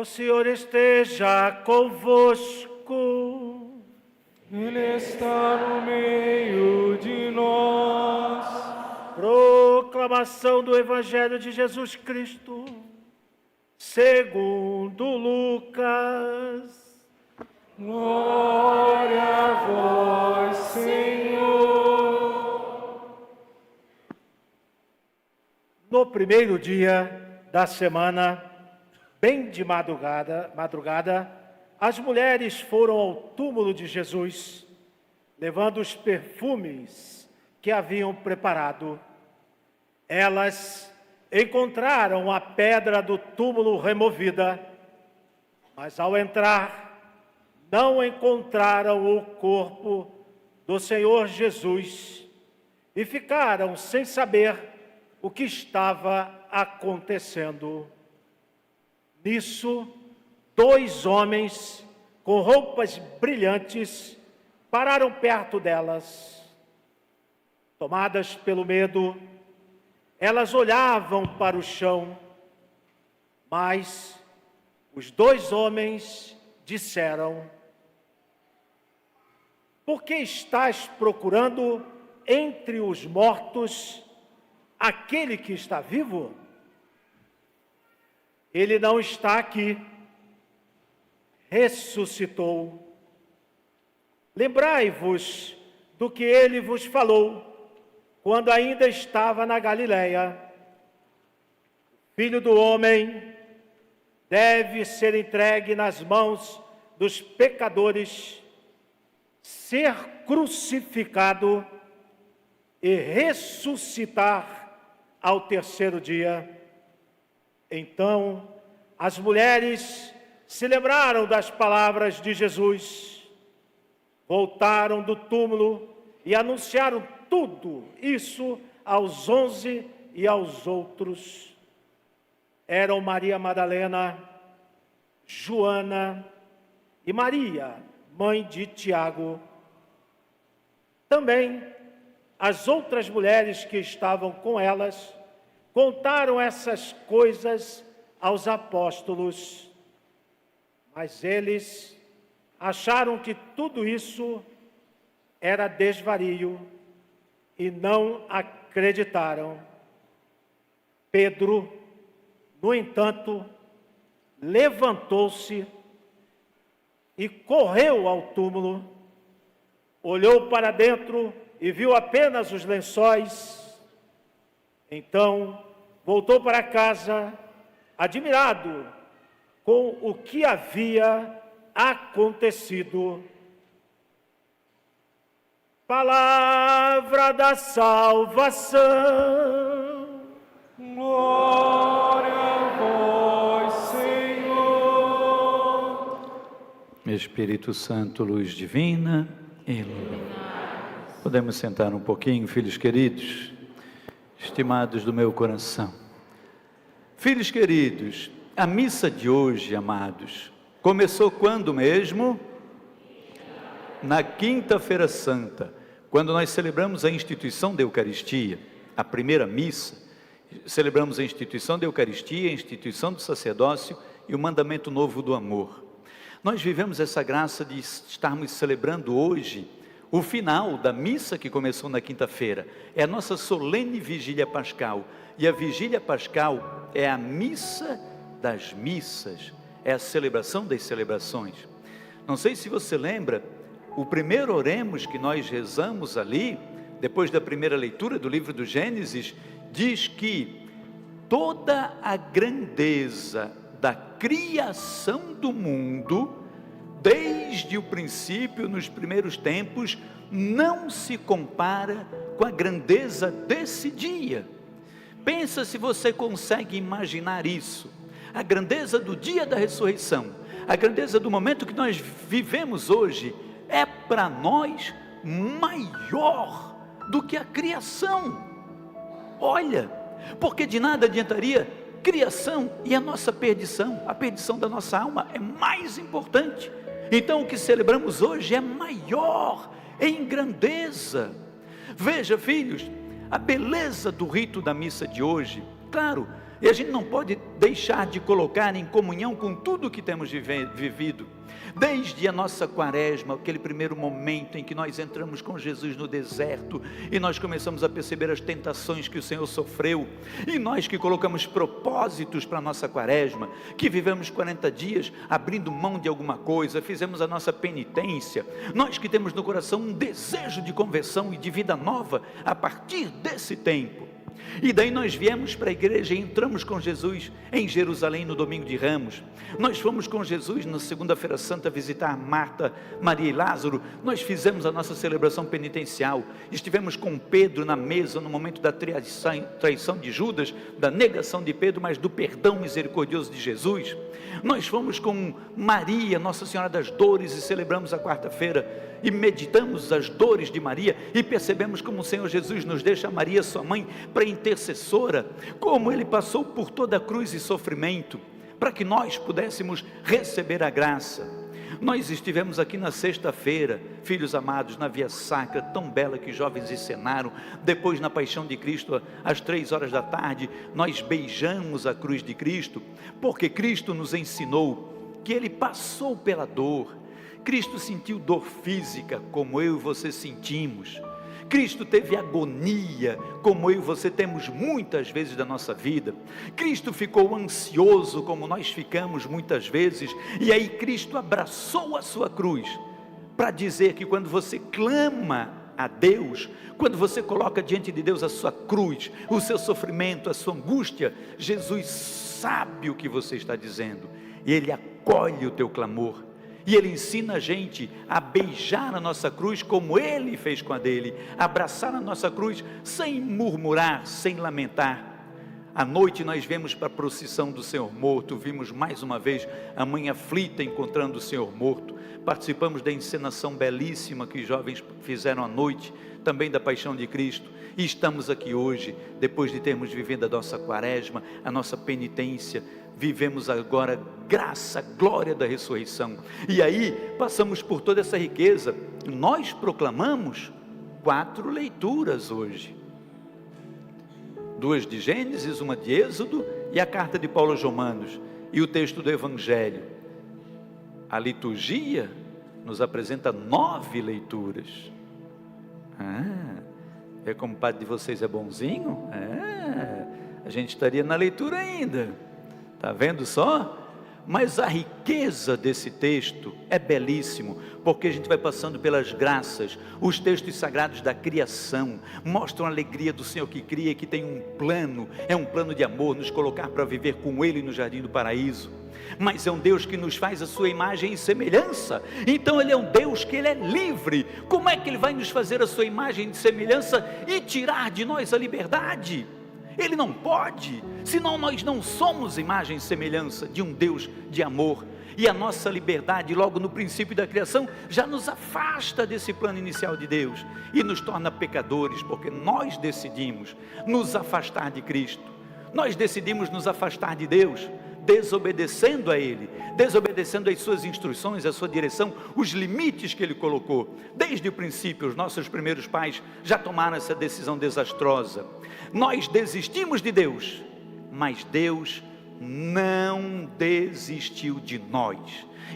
O Senhor esteja convosco. Ele está no meio de nós. Proclamação do Evangelho de Jesus Cristo, segundo Lucas. Glória a vós, Senhor. No primeiro dia da semana, bem de madrugada, as mulheres foram ao túmulo de Jesus, levando os perfumes que haviam preparado. Elas encontraram a pedra do túmulo removida, mas ao entrar, não encontraram o corpo do Senhor Jesus e ficaram sem saber o que estava acontecendo. Nisso, 2 homens com roupas brilhantes pararam perto delas. Tomadas pelo medo, elas olhavam para o chão, mas os 2 homens disseram: por que estás procurando entre os mortos aquele que está vivo? Ele não está aqui, ressuscitou. Lembrai-vos do que ele vos falou quando ainda estava na Galileia. Filho do homem deve ser entregue nas mãos dos pecadores, ser crucificado e ressuscitar ao 3º dia. Então, as mulheres se lembraram das palavras de Jesus, voltaram do túmulo e anunciaram tudo isso aos 11 e aos outros. Eram Maria Madalena, Joana e Maria, mãe de Tiago. Também as outras mulheres que estavam com elas contaram essas coisas aos apóstolos, mas eles acharam que tudo isso era desvario e não acreditaram. Pedro, no entanto, levantou-se e correu ao túmulo, olhou para dentro e viu apenas os lençóis. Então, voltou para casa, admirado com o que havia acontecido. Palavra da salvação. Glória a vós, Senhor. Espírito Santo, luz divina, podemos sentar um pouquinho, filhos queridos, estimados do meu coração. Filhos queridos, a missa de hoje, amados, começou quando mesmo? Na Quinta-feira Santa, quando nós celebramos a instituição da Eucaristia, a primeira missa. Celebramos a instituição da Eucaristia, a instituição do sacerdócio e o mandamento novo do amor. Nós vivemos essa graça de estarmos celebrando hoje o final da missa que começou na quinta-feira. É a nossa solene vigília pascal. E a vigília pascal é a missa das missas, é a celebração das celebrações. Não sei se você lembra, o primeiro oremos que nós rezamos ali, depois da primeira leitura do livro do Gênesis, diz que toda a grandeza da criação do mundo, desde o princípio, nos primeiros tempos, não se compara com a grandeza desse dia. Pensa se você consegue imaginar isso, a grandeza do dia da ressurreição, a grandeza do momento que nós vivemos hoje, é para nós maior do que a criação. Olha, porque de nada adiantaria criação e a nossa perdição, a perdição da nossa alma é mais importante. Então o que celebramos hoje é maior em grandeza. Veja, filhos, a beleza do rito da missa de hoje claro. E a gente não pode deixar de colocar em comunhão com tudo que temos vivido. Desde a nossa quaresma, aquele primeiro momento em que nós entramos com Jesus no deserto e nós começamos a perceber as tentações que o Senhor sofreu, e nós que colocamos propósitos para a nossa quaresma, que vivemos 40 dias abrindo mão de alguma coisa, fizemos a nossa penitência, nós que temos no coração um desejo de conversão e de vida nova a partir desse tempo. E daí nós viemos para a igreja e entramos com Jesus em Jerusalém no domingo de Ramos. Nós fomos com Jesus na segunda-feira santa visitar Marta, Maria e Lázaro. Nós fizemos a nossa celebração penitencial. Estivemos com Pedro na mesa no momento da traição de Judas, da negação de Pedro, mas do perdão misericordioso de Jesus. Nós fomos com Maria, Nossa Senhora das Dores, e celebramos a quarta-feira e meditamos as dores de Maria e percebemos como o Senhor Jesus nos deixa Maria, sua mãe, para intercessora, como Ele passou por toda a cruz e sofrimento, para que nós pudéssemos receber a graça. Nós estivemos aqui na sexta-feira, filhos amados, na Via Sacra, tão bela que jovens encenaram. Depois, na Paixão de Cristo, às 3 da tarde, nós beijamos a cruz de Cristo, porque Cristo nos ensinou que Ele passou pela dor. Cristo sentiu dor física, como eu e você sentimos. Cristo teve agonia, como eu e você temos muitas vezes da nossa vida. Cristo ficou ansioso, como nós ficamos muitas vezes, e aí Cristo abraçou a sua cruz, para dizer que quando você clama a Deus, quando você coloca diante de Deus a sua cruz, o seu sofrimento, a sua angústia, Jesus sabe o que você está dizendo, e Ele acolhe o teu clamor. E Ele ensina a gente a beijar a nossa cruz como Ele fez com a dele, abraçar a nossa cruz sem murmurar, sem lamentar. À noite nós viemos para a procissão do Senhor morto, vimos mais uma vez a mãe aflita encontrando o Senhor morto, participamos da encenação belíssima que os jovens fizeram à noite, também da Paixão de Cristo, e estamos aqui hoje, depois de termos vivido a nossa quaresma, a nossa penitência, vivemos agora graça, glória da ressurreição, e aí passamos por toda essa riqueza. Nós proclamamos 4 leituras hoje, 2 de Gênesis, uma de Êxodo e a carta de Paulo aos Romanos, e o texto do Evangelho. A liturgia nos apresenta 9 leituras. Vê como o padre de vocês é bonzinho? A gente estaria na leitura ainda. Está vendo só? Mas a riqueza desse texto é belíssimo, porque a gente vai passando pelas graças. Os textos sagrados da criação mostram a alegria do Senhor que cria e que tem um plano, é um plano de amor, nos colocar para viver com Ele no jardim do paraíso. Mas é um Deus que nos faz a sua imagem e semelhança. Então Ele é um Deus que Ele é livre. Como é que Ele vai nos fazer a sua imagem e semelhança e tirar de nós a liberdade? Ele não pode, senão nós não somos imagem e semelhança de um Deus de amor, e a nossa liberdade logo no princípio da criação já nos afasta desse plano inicial de Deus, e nos torna pecadores, porque nós decidimos nos afastar de Cristo, nós decidimos nos afastar de Deus, desobedecendo a Ele, desobedecendo as suas instruções, a sua direção, os limites que Ele colocou. Desde o princípio, os nossos primeiros pais já tomaram essa decisão desastrosa. Nós desistimos de Deus, mas Deus não desistiu de nós,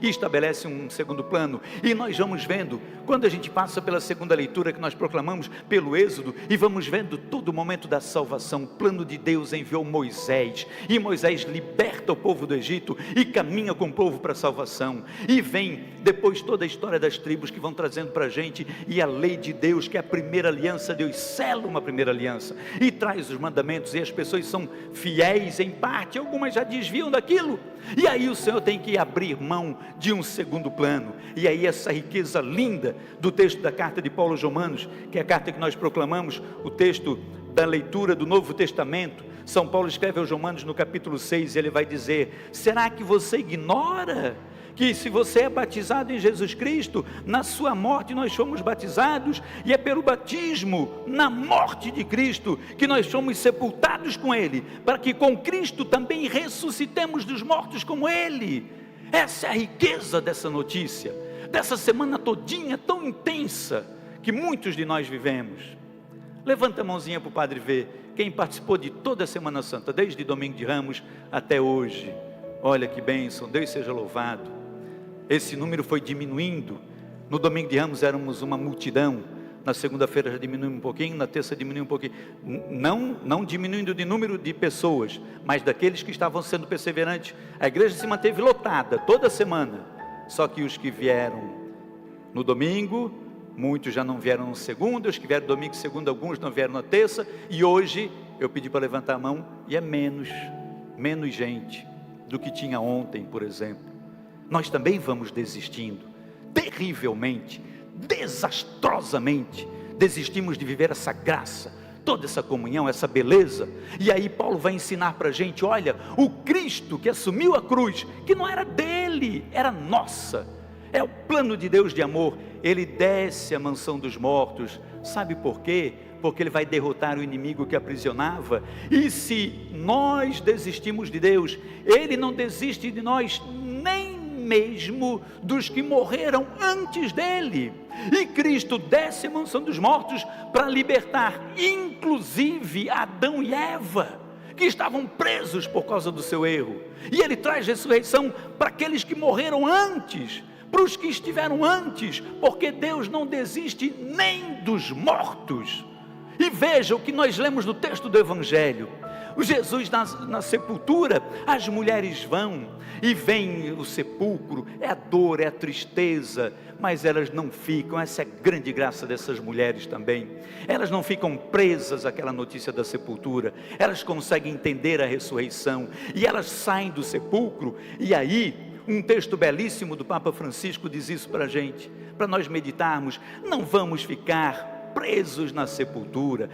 e estabelece um segundo plano, e nós vamos vendo, quando a gente passa pela segunda leitura que nós proclamamos, pelo Êxodo, e vamos vendo todo o momento da salvação, o plano de Deus enviou Moisés, e Moisés liberta o povo do Egito, e caminha com o povo para a salvação, e vem depois toda a história das tribos que vão trazendo para a gente, e a lei de Deus, que é a primeira aliança. Deus sela uma primeira aliança, e traz os mandamentos, e as pessoas são fiéis em parte, algumas já desviam daquilo, e aí o Senhor tem que abrir mão de um segundo plano, e aí essa riqueza linda do texto da carta de Paulo aos Romanos, que é a carta que nós proclamamos, o texto da leitura do Novo Testamento. São Paulo escreve aos Romanos no capítulo 6, e ele vai dizer: será que você ignora que se você é batizado em Jesus Cristo, na sua morte nós fomos batizados, e é pelo batismo na morte de Cristo que nós somos sepultados com Ele, para que com Cristo também ressuscitemos dos mortos como Ele? Essa é a riqueza dessa notícia, dessa semana todinha tão intensa que muitos de nós vivemos. Levanta a mãozinha para o Padre ver quem participou de toda a Semana Santa, desde Domingo de Ramos até hoje. Olha que bênção, Deus seja louvado. Esse número foi diminuindo. No Domingo de Ramos éramos uma multidão, na segunda-feira já diminuiu um pouquinho, na terça diminuiu um pouquinho, não diminuindo de número de pessoas, mas daqueles que estavam sendo perseverantes. A igreja se manteve lotada toda semana, só que os que vieram no domingo, muitos já não vieram no segundo, os que vieram domingo e segunda, alguns não vieram na terça, e hoje eu pedi para levantar a mão, e é menos gente do que tinha ontem, por exemplo. Nós também vamos desistindo, terrivelmente, desastrosamente, desistimos de viver essa graça, toda essa comunhão, essa beleza. E aí Paulo vai ensinar para a gente, olha, o Cristo que assumiu a cruz, que não era dele, era nossa, é o plano de Deus de amor. Ele desce à mansão dos mortos, sabe por quê? Porque ele vai derrotar o inimigo que aprisionava. E se nós desistimos de Deus, ele não desiste de nós, nem mesmo dos que morreram antes dele. E Cristo desce à mansão dos mortos para libertar, inclusive Adão e Eva, que estavam presos por causa do seu erro. E ele traz ressurreição para aqueles que morreram antes, para os que estiveram antes, porque Deus não desiste nem dos mortos. E veja o que nós lemos no texto do Evangelho. O Jesus na sepultura, as mulheres vão e veem o sepulcro, é a dor, é a tristeza, mas elas não ficam. Essa é a grande graça dessas mulheres também. Elas não ficam presas àquela notícia da sepultura, elas conseguem entender a ressurreição, e elas saem do sepulcro. E aí, um texto belíssimo do Papa Francisco diz isso para a gente, para nós meditarmos. Não vamos ficar presos na sepultura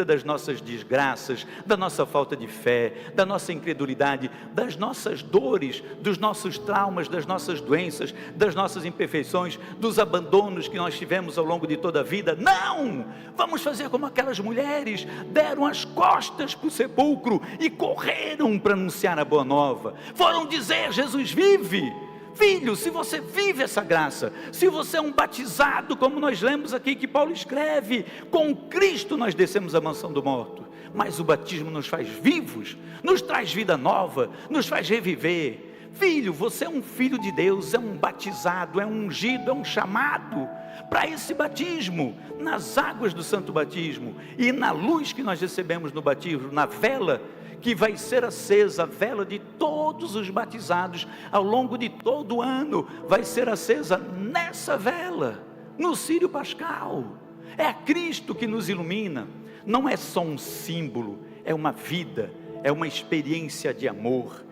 das nossas desgraças, da nossa falta de fé, da nossa incredulidade, das nossas dores, dos nossos traumas, das nossas doenças, das nossas imperfeições, dos abandonos que nós tivemos ao longo de toda a vida. Não! Vamos fazer como aquelas mulheres, deram as costas para o sepulcro e correram para anunciar a boa nova, foram dizer: Jesus vive. Filho, se você vive essa graça, se você é um batizado, como nós lemos aqui que Paulo escreve, com Cristo nós descemos à mansão do morto, mas o batismo nos faz vivos, nos traz vida nova, nos faz reviver. Filho, você é um filho de Deus, é um batizado, é um ungido, é um chamado para esse batismo, nas águas do santo batismo, e na luz que nós recebemos no batismo, na vela que vai ser acesa, a vela de todos os batizados, ao longo de todo o ano, vai ser acesa nessa vela, no Círio Pascal. É a Cristo que nos ilumina, não é só um símbolo, é uma vida, é uma experiência de amor.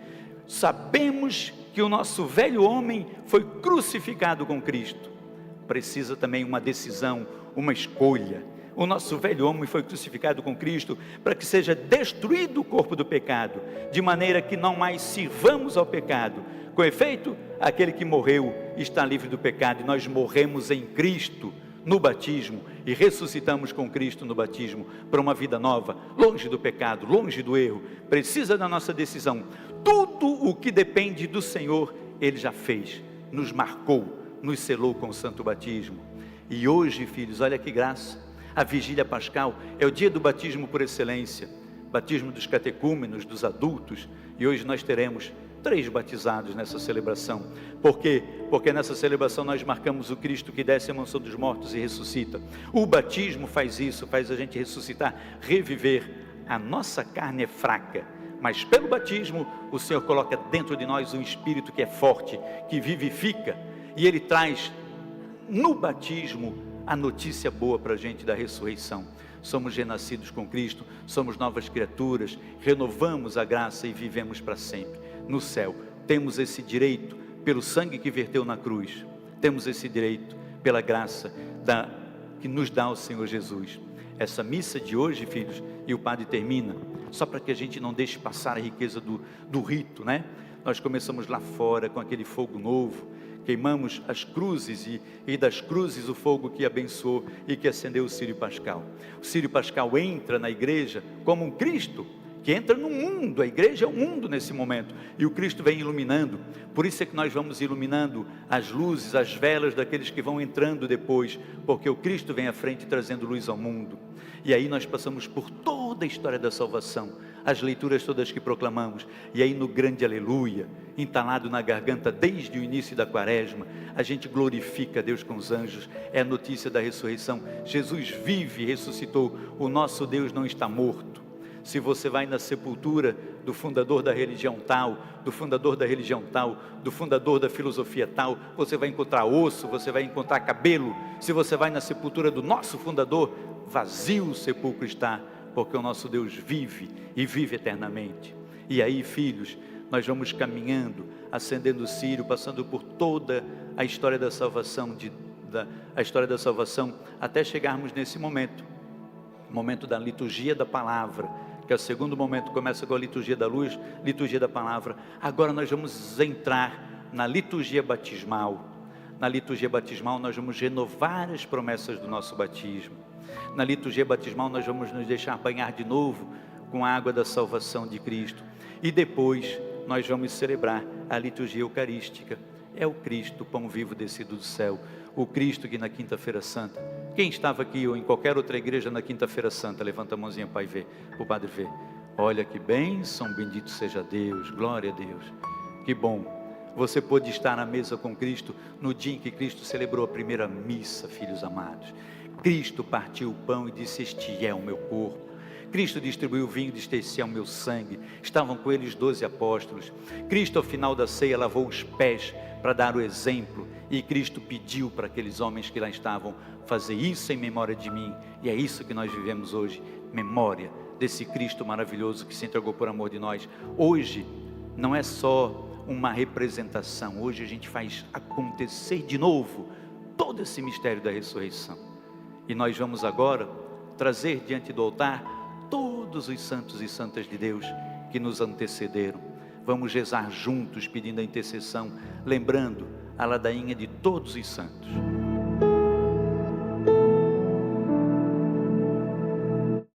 Sabemos que o nosso velho homem foi crucificado com Cristo, precisa também uma decisão, uma escolha. O nosso velho homem foi crucificado com Cristo para que seja destruído o corpo do pecado, de maneira que não mais sirvamos ao pecado. Com efeito, aquele que morreu está livre do pecado, e nós morremos em Cristo no batismo e ressuscitamos com Cristo no batismo para uma vida nova, longe do pecado, longe do erro. Precisa da nossa decisão. Tudo o que depende do Senhor, Ele já fez, nos marcou, nos selou com o santo batismo. E hoje, filhos, olha que graça, a vigília pascal é o dia do batismo por excelência, batismo dos catecúmenos, dos adultos, e hoje nós teremos 3 batizados nessa celebração. Por quê? Porque nessa celebração nós marcamos o Cristo que desce à mansão dos mortos e ressuscita. O batismo faz isso, faz a gente ressuscitar, reviver. A nossa carne é fraca, mas pelo batismo o Senhor coloca dentro de nós um Espírito que é forte, que vivifica, e Ele traz no batismo a notícia boa para a gente da ressurreição. Somos renascidos com Cristo, somos novas criaturas, renovamos a graça e vivemos para sempre no céu. Temos esse direito pelo sangue que verteu na cruz, temos esse direito pela graça que nos dá o Senhor Jesus. Essa missa de hoje, filhos, e o padre termina, só para que a gente não deixe passar a riqueza do rito, né? Nós começamos lá fora com aquele fogo novo, queimamos as cruzes e das cruzes o fogo que abençoou e que acendeu o Círio Pascal. O Círio Pascal entra na igreja como um Cristo que entra no mundo. A igreja é o mundo nesse momento, e o Cristo vem iluminando. Por isso é que nós vamos iluminando as luzes, as velas daqueles que vão entrando depois, porque o Cristo vem à frente trazendo luz ao mundo. E aí nós passamos por toda toda a história da salvação, as leituras todas que proclamamos, e aí no grande aleluia, entalado na garganta desde o início da quaresma, a gente glorifica a Deus com os anjos, é a notícia da ressurreição. Jesus vive e ressuscitou, o nosso Deus não está morto. Se você vai na sepultura do fundador da religião tal, do fundador da religião tal, do fundador da filosofia tal, você vai encontrar osso, você vai encontrar cabelo. Se você vai na sepultura do nosso fundador, vazio o sepulcro está, porque o nosso Deus vive e vive eternamente. E aí, filhos, nós vamos caminhando, acendendo o círio, passando por toda a história da salvação, a história da salvação, até chegarmos nesse momento, o momento da liturgia da palavra, que é o segundo momento, começa com a liturgia da luz, liturgia da palavra. Agora nós vamos entrar na liturgia batismal. Na liturgia batismal nós vamos renovar as promessas do nosso batismo. Na liturgia batismal nós vamos nos deixar banhar de novo com a água da salvação de Cristo. E depois nós vamos celebrar a liturgia eucarística. É o Cristo, o pão vivo descido do céu. O Cristo que na quinta-feira santa, quem estava aqui ou em qualquer outra igreja na quinta-feira santa, levanta a mãozinha para ver, para o padre ver. Olha que bênção, bendito seja Deus, glória a Deus. Que bom, você pôde estar na mesa com Cristo no dia em que Cristo celebrou a primeira missa, filhos amados. Cristo partiu o pão e disse: este é o meu corpo. Cristo distribuiu o vinho e disse: este é o meu sangue. Estavam com eles 12 apóstolos. Cristo ao final da ceia lavou os pés para dar o exemplo, e Cristo pediu para aqueles homens que lá estavam fazer isso em memória de mim. E é isso que nós vivemos hoje, memória desse Cristo maravilhoso que se entregou por amor de nós. Hoje não é só uma representação, hoje a gente faz acontecer de novo todo esse mistério da ressurreição. E nós vamos agora trazer diante do altar todos os santos e santas de Deus que nos antecederam. Vamos rezar juntos pedindo a intercessão, lembrando a ladainha de todos os santos.